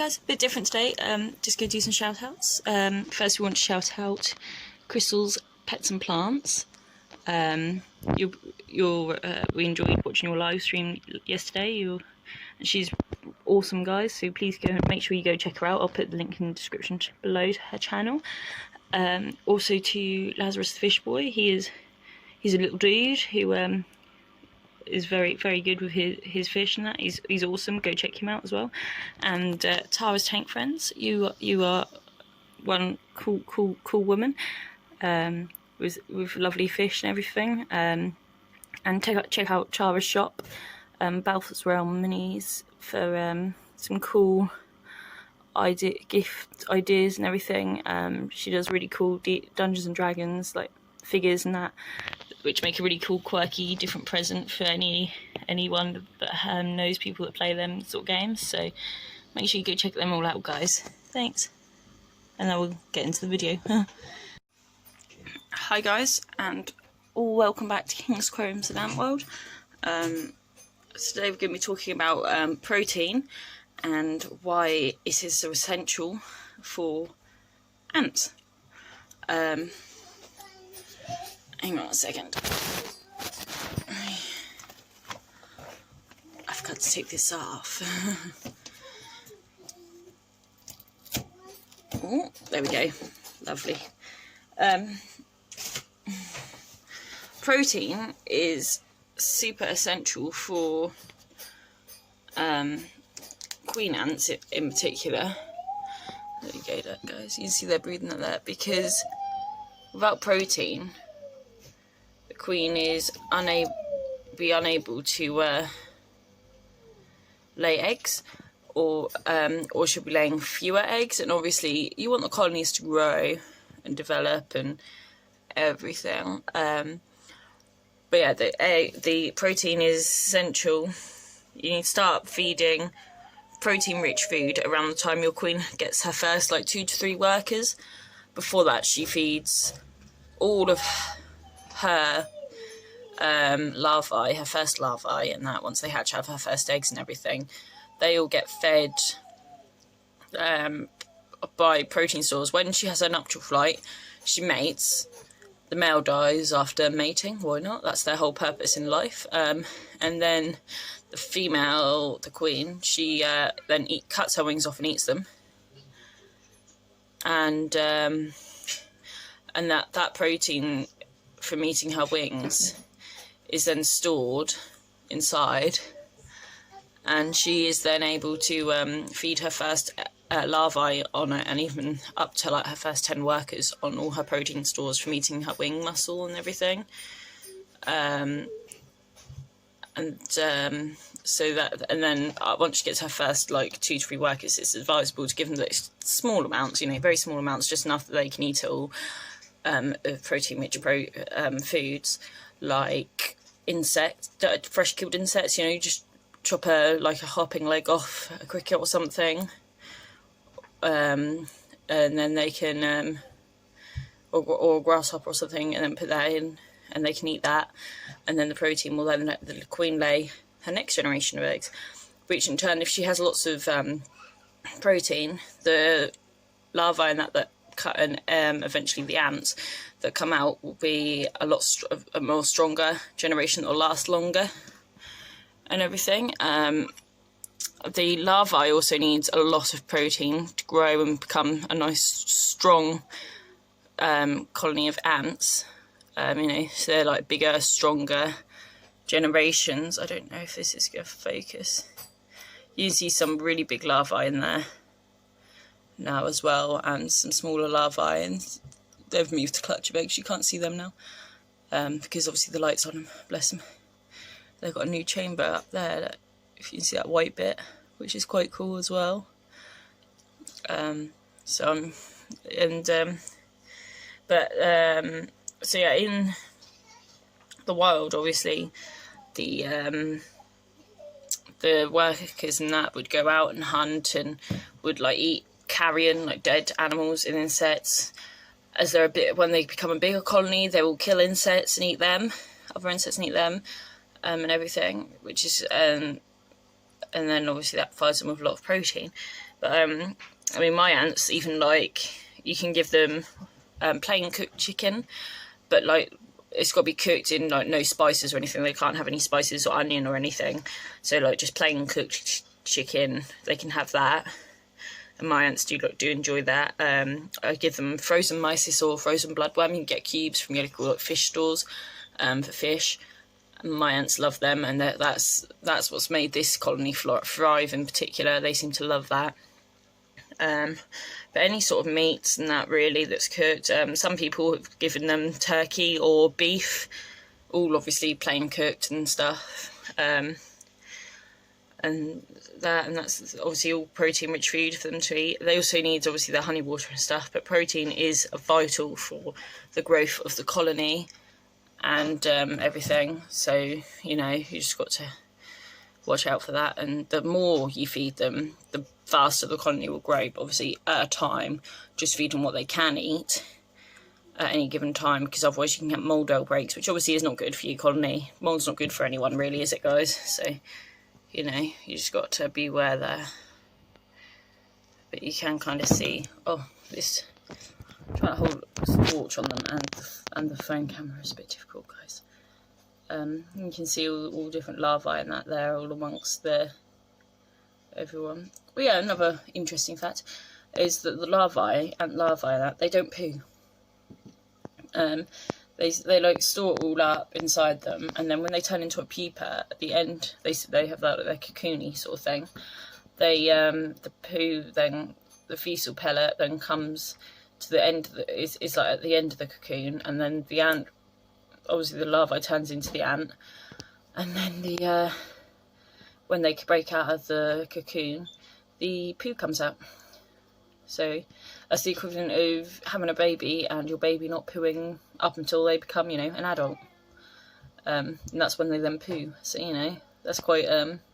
guys, a bit different today. Just gonna do some shout outs. First we want to shout out Crystal's Pets and Plants. We enjoyed watching your live stream yesterday. She's awesome, guys, so please go make sure you go check her out. I'll put the link in the description below to her channel. Also to Lazarus the Fish Boy. He's a little dude who is very good with his fish and that. He's awesome. Go check him out as well. And Tara's Tank Friends, you are one cool woman with lovely fish and everything. And check out Tara's shop, Balfour's Realm Minis, for some cool gift ideas and everything. She does really cool Dungeons and Dragons like figures and that, which make a really cool, quirky, different present for anyone that knows people that play them sort of games. So make sure you go check them all out, guys. Thanks. And now we'll get into the video. Hi guys, and welcome back to King's Aquariums and Ant World. Today we're going to be talking about protein and why it is so essential for ants. Hang on a second. I've got to take this off. Oh, there we go. Lovely. Protein is super essential for queen ants in particular. There you go, guys. You can see they're breathing at that, because without protein, the queen is unable to lay eggs, or she'll be laying fewer eggs. And obviously, you want the colonies to grow and develop and everything. But yeah, the protein is essential. You need to start feeding protein-rich food around the time your queen gets her first 2 to 3 workers. Before that, she feeds all of her larvae, her first larvae, and that once they hatch out her first eggs and everything, they all get fed by protein stores. When she has her nuptial flight, she mates. The male dies after mating. Why not? That's their whole purpose in life. And then the female, the queen, she then cuts her wings off and eats them. And that protein from eating her wings is then stored inside, and she is then able to feed her first larvae on it, and even up to her first 10 workers on all her protein stores from eating her wing muscle and everything. So that, and then once she gets her first 2 to 3 workers, it's advisable to give them those small amounts, very small amounts, just enough that they can eat it all, of protein-rich foods, like fresh killed insects. You just chop a hopping leg off a cricket or something, and then they can, or a grasshopper or something, and then put that in, and they can eat that, and then the protein will then let the queen lay her next generation of eggs, which in turn, if she has lots of protein, the larvae and that cut, and eventually the ants that come out will be a more stronger generation that will last longer and everything. The larvae also needs a lot of protein to grow and become a nice strong colony of ants. So they're bigger, stronger generations. I don't know if this is going to focus. You can see some really big larvae in there now as well, and some smaller larvae, and they've moved to clutch of eggs. You can't see them now because obviously the light's on them, bless them. They've got a new chamber up there, if you can see that white bit, which is quite cool as well. So yeah, in the wild, obviously the workers and that would go out and hunt and would eat carrion, dead animals and insects. As when they become a bigger colony, they will kill insects and eat them, other insects and eat them, and everything, which is and then obviously that provides them with a lot of protein. But I mean, my ants even like, you can give them plain cooked chicken, but like it's got to be cooked in like no spices or anything. They can't have any spices or onion or anything. So like just plain cooked chicken, they can have that. And my ants do enjoy that. I give them frozen mysis or frozen bloodworm. You can get cubes from your local fish stores for fish. And my ants love them, and that's what's made this colony thrive in particular. They seem to love that. But any sort of meats and that really that's cooked. Some people have given them turkey or beef, all obviously plain cooked and stuff. And that's obviously all protein rich food for them to eat. They also need obviously the honey water and stuff, but protein is vital for the growth of the colony and everything. So you know, you just got to watch out for that, and the more you feed them, the faster the colony will grow. But obviously at a time, just feed them what they can eat at any given time, because otherwise you can get mould outbreaks, which obviously is not good for your colony. Mould's not good for anyone really, is it, guys? So you know, you just got to beware there. But you can kind of see, oh, this, trying to hold a torch on them and the phone camera is a bit difficult, guys. You can see all different larvae and that there, all amongst everyone. Well, yeah, another interesting fact is that the larvae, ant larvae, that they don't poo. They like store it all up inside them, and then when they turn into a pupa at the end, they have that like cocoony sort of thing. They the poo, then the fecal pellet then comes to the end. Is like at the end of the cocoon, and then the ant, obviously the larvae turns into the ant, and then when they break out of the cocoon, the poo comes out. So that's the equivalent of having a baby and your baby not pooing up until they become, you know, an adult. And that's when they then poo. So, you know, that's quite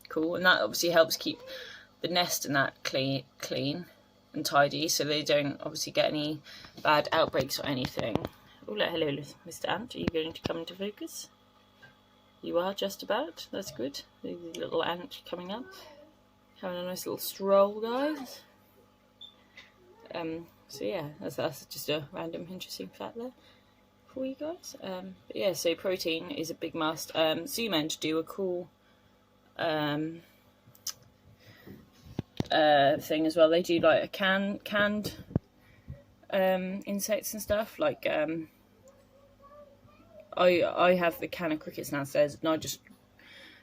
cool. And that obviously helps keep the nest and that clean and tidy, so they don't obviously get any bad outbreaks or anything. Oh, hello, Mr. Ant. Are you going to come into focus? You are just about. That's good. The little ant coming up. Having a nice little stroll, guys. So yeah, that's just a random interesting fact there for you guys. But yeah, so protein is a big must. Zoom End do a cool thing as well. They do like a canned insects and stuff. Like I have the can of crickets downstairs, and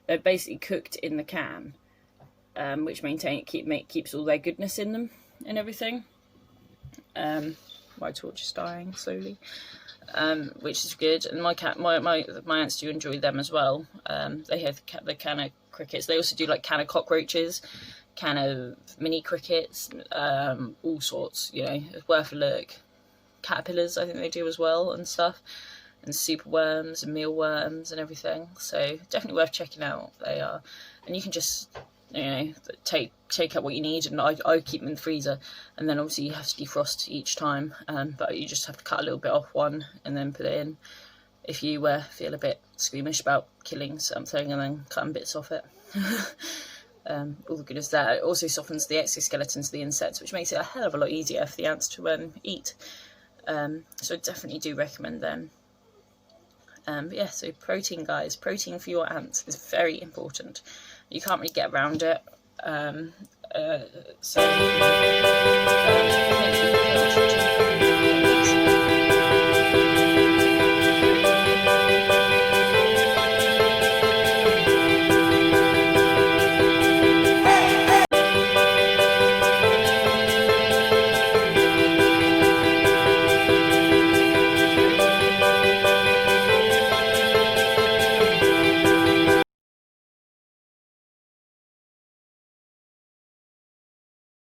they're basically cooked in the can, which keeps all their goodness in them and everything. My torch is dying slowly, which is good. And my ants do enjoy them as well. They have the can of crickets. They also do like can of cockroaches, can of mini crickets, all sorts. You know, it's worth a look. Caterpillars, I think they do as well, and stuff, and superworms and mealworms and everything. So definitely worth checking out. They are, and you can just, you know, take out what you need, and I keep them in the freezer, and then obviously you have to defrost each time, but you just have to cut a little bit off one and then put it in if you feel a bit squeamish about killing something and then cutting bits off it. All the good as that. It also softens the exoskeletons of the insects, which makes it a hell of a lot easier for the ants to eat. So I definitely do recommend them. But yeah, so protein, guys. Protein for your ants is very important. You can't really get around it. So thank you for watching.